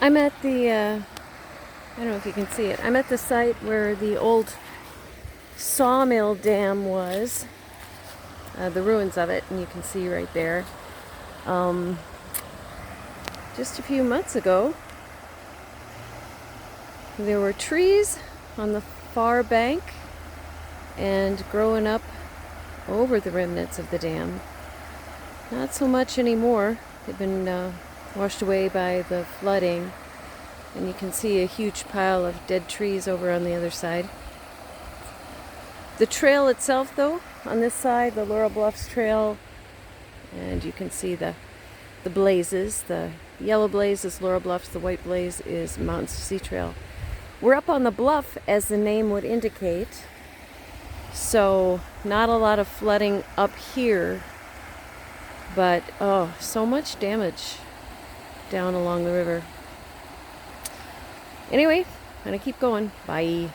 I'm at the, I don't know if you can see it. I'm at the site where the old sawmill dam was, the ruins of it, and you can see right there. Just a few months ago, there were trees on the far bank and growing up over the remnants of the dam. Not so much anymore. They've been washed away by the flooding, and you can see a huge pile of dead trees over on the other side. The trail itself, though, on this side, the Laurel Bluffs Trail, and you can see the blazes. The yellow blaze is Laurel Bluffs, the white blaze is Mountains to Sea Trail. We're up on the bluff, as the name would indicate, so not a lot of flooding up here, but oh, so much damage down along the river. Anyway, I'm gonna keep going. Bye.